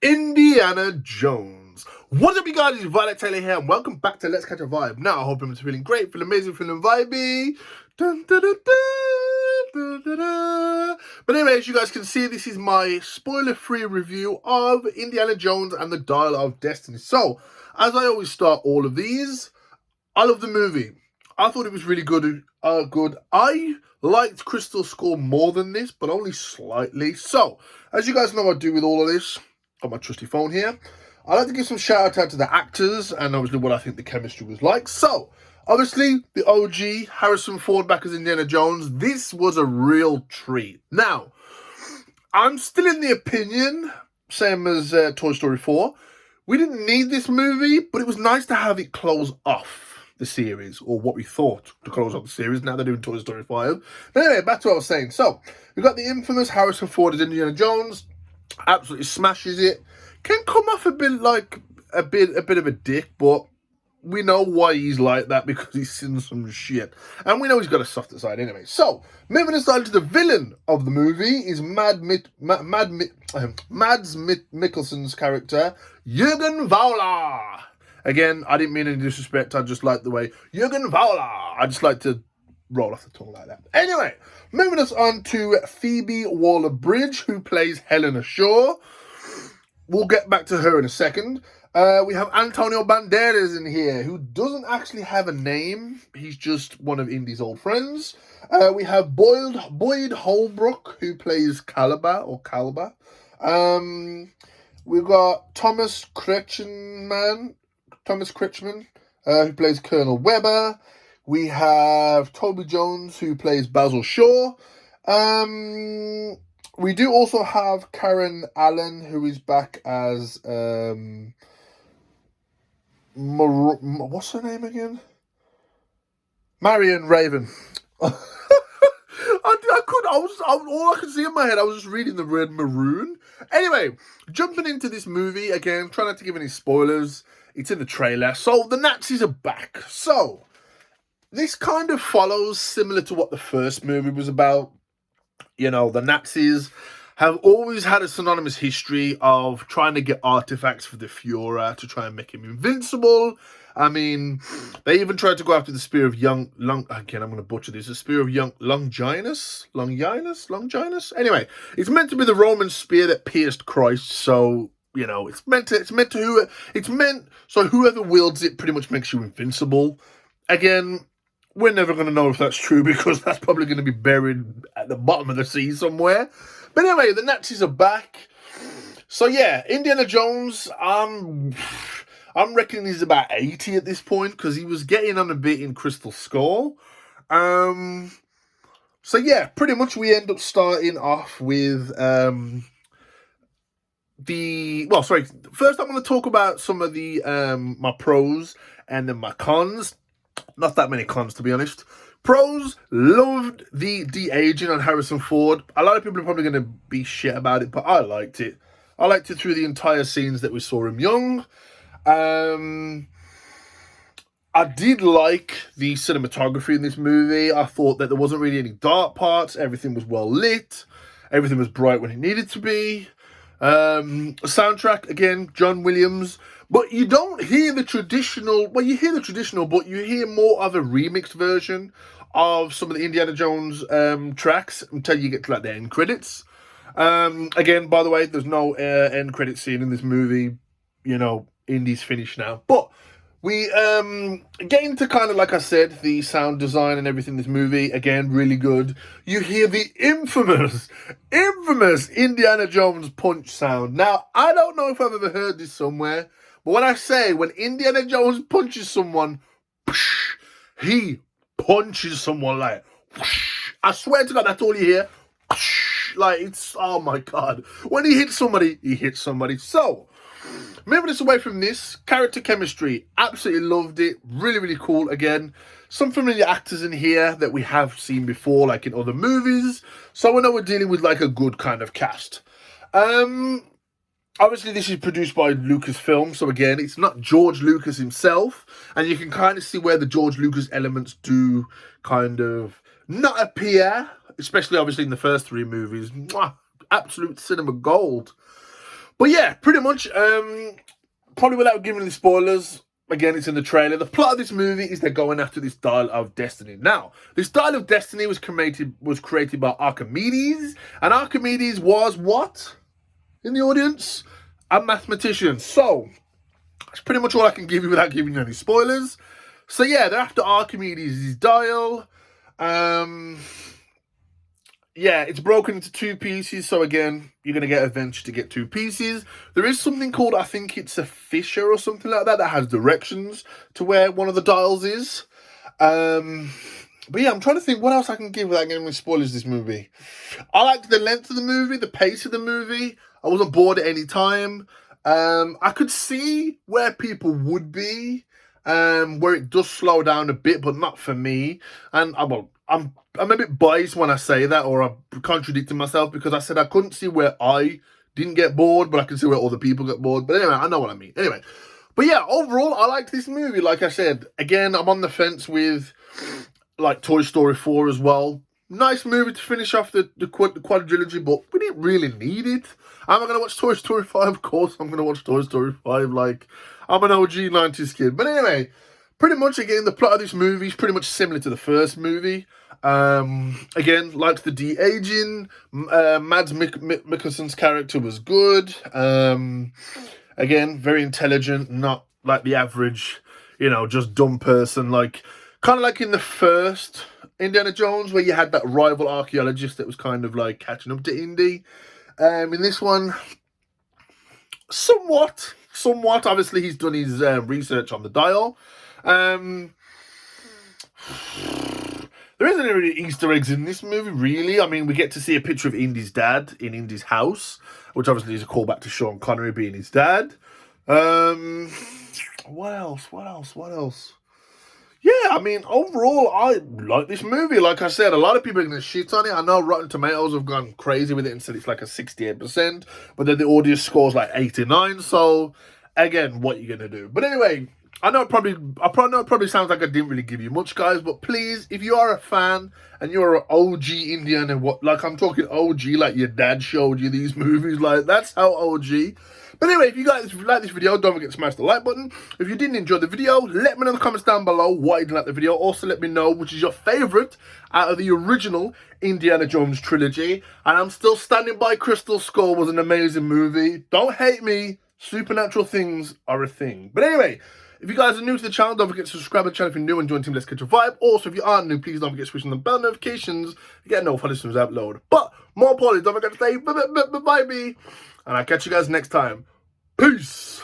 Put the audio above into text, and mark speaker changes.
Speaker 1: Indiana Jones. What's up, you guys? It's Violet Taylor here, and welcome back to Let's Catch a Vibe. Now, I hope everyone's feeling great, feeling amazing, feeling vibey. Dun, dun, dun, dun, dun, dun, dun. But anyway, as you guys can see, this is my spoiler-free review of Indiana Jones and the Dial of Destiny. So, as I always start all of these, I love the movie. I thought it was really good. I liked Crystal Skull more than this, but only slightly. So, as you guys know what I do with all of this, got my trusty phone here. I like to give some shout out to the actors and obviously what I think the chemistry was like. So, obviously, the OG, Harrison Ford back as Indiana Jones, this was a real treat. Now, I'm still in the opinion, same as Toy Story 4, we didn't need this movie, but it was nice to have it close off the series, or what we thought to close off the series. Now they're doing Toy Story 5. But anyway, back to what I was saying. So, we've got the infamous Harrison Ford as Indiana Jones. Absolutely smashes it. Can come off a bit like a bit of a dick, but we know why he's like that, because he's seen some shit. And we know he's got a softer side anyway. So, moving aside to the villain of the movie is Mads Mikkelsen's character, Jürgen Vowler. Again, I didn't mean any disrespect. I just like the way Jürgen Vowler. I just like to roll off the tongue like that. Anyway, moving us on to Phoebe Waller-Bridge, who plays Helena Shaw. We'll get back to her in a second. We have Antonio Banderas in here, who doesn't actually have a name. He's just one of Indy's old friends. We have Boyd Holbrook, who plays Caliber. We've got Thomas Kretschmann, who plays Colonel Weber. We have Toby Jones, who plays Basil Shaw. We do also have Karen Allen, who is back as what's her name again? Marion Raven. All I could see in my head, I was just reading the word maroon. Anyway, jumping into this movie again, trying not to give any spoilers. It's in the trailer. So the Nazis are back. So this kind of follows similar to what the first movie was about. You know, the Nazis have always had a synonymous history of trying to get artifacts for the Fuhrer to try and make him invincible. I mean, they even tried to go after the spear of again, I'm going to butcher this, the spear of Longinus? Anyway, it's meant to be the Roman spear that pierced Christ, so, you know, it's meant so whoever wields it pretty much makes you invincible. Again, we're never going to know if that's true, because that's probably going to be buried at the bottom of the sea somewhere. But anyway, the Nazis are back. So yeah, Indiana Jones, I'm reckoning he's about 80 at this point, because he was getting on a bit in Crystal Skull. So yeah, pretty much we end up starting off with first I'm going to talk about some of the my pros and then my cons. Not that many cons, to be honest. Pros, loved the de-aging on Harrison Ford. A lot of people are probably going to be shit about it, but I liked it. I liked it through the entire scenes that we saw him young. I did like the cinematography in this movie. I thought that there wasn't really any dark parts. Everything was well lit. Everything was bright when it needed to be. Soundtrack, again, John Williams. But you don't hear the traditional... Well, you hear the traditional, but you hear more of a remixed version of some of the Indiana Jones tracks until you get to like the end credits. Again, by the way, there's no end credit scene in this movie. You know, Indy's finished now. But we get into kind of, like I said, the sound design and everything in this movie. Again, really good. You hear the infamous Indiana Jones punch sound. Now, I don't know if I've ever heard this somewhere, but when I say when Indiana Jones punches someone, he punches someone like, I swear to God, that's all you hear. Like, it's, oh my God. When he hits somebody, he hits somebody. So, moving us away from this, character chemistry, absolutely loved it. Really, really cool. Again, some familiar actors in here that we have seen before, like in other movies. So we know we're dealing with like a good kind of cast. Obviously, this is produced by Lucasfilm. So again, it's not George Lucas himself. And you can kind of see where the George Lucas elements do kind of not appear, especially obviously in the first three movies. Mwah, absolute cinema gold. But yeah, pretty much, probably without giving any spoilers, again, it's in the trailer. The plot of this movie is they're going after this dial of destiny. Now, this dial of destiny was created by Archimedes, and Archimedes was what? In the audience? A mathematician. So, that's pretty much all I can give you without giving you any spoilers. So yeah, they're after Archimedes' dial. Yeah, it's broken into two pieces. So again, you're going to get adventure to get two pieces. There is something called, I think it's a fissure or something like that, that has directions to where one of the dials is. But yeah, I'm trying to think what else I can give without giving me spoilers this movie. I liked the length of the movie, the pace of the movie. I wasn't bored at any time. I could see where people would be, where it does slow down a bit, but not for me. And I'm a bit biased when I say that, or I'm contradicting myself, because I said I couldn't see where I didn't get bored, but I can see where other people get bored. But anyway, I know what I mean. Anyway, but yeah, overall, I liked this movie. Like I said, again, I'm on the fence with like Toy Story 4 as well. Nice movie to finish off the quadrilogy, but we didn't really need it. Am I going to watch Toy Story 5? Of course I'm going to watch Toy Story 5. Like, I'm an OG 90s kid. But anyway, pretty much, again, the plot of this movie is pretty much similar to the first movie. Again, liked the de-aging. Mads Mikkelsen's character was good. Again, very intelligent, not like the average, just dumb person. Like, kind of like in the first Indiana Jones, where you had that rival archaeologist that was kind of like catching up to Indy. In this one, somewhat. Obviously, he's done his research on the dial. There isn't any really Easter eggs in this movie, really. I mean, we get to see a picture of Indy's dad in Indy's house, which obviously is a callback to Sean Connery being his dad. What else? Yeah, I mean, overall, I like this movie. Like I said, a lot of people are going to shit on it. I know Rotten Tomatoes have gone crazy with it and said it's like a 68%, but then the audience score's like 89. So, again, what are you going to do? But anyway, I know it probably sounds like I didn't really give you much, guys, but please, if you are a fan and you're an OG Indian and like I'm talking OG, like your dad showed you these movies, like that's how OG. But anyway, if you guys like this video, don't forget to smash the like button. If you didn't enjoy the video, let me know in the comments down below why you didn't like the video. Also, let me know which is your favourite out of the original Indiana Jones trilogy. And I'm still standing by Crystal Skull was an amazing movie. Don't hate me. Supernatural things are a thing. But anyway, if you guys are new to the channel, don't forget to subscribe to the channel if you're new and join Team Let's Catch a Vibe. Also, if you aren't new, please don't forget to switch on the bell notifications to get notified as soon as I upload. But more importantly, don't forget to say bye-bye, and I'll catch you guys next time. Peace.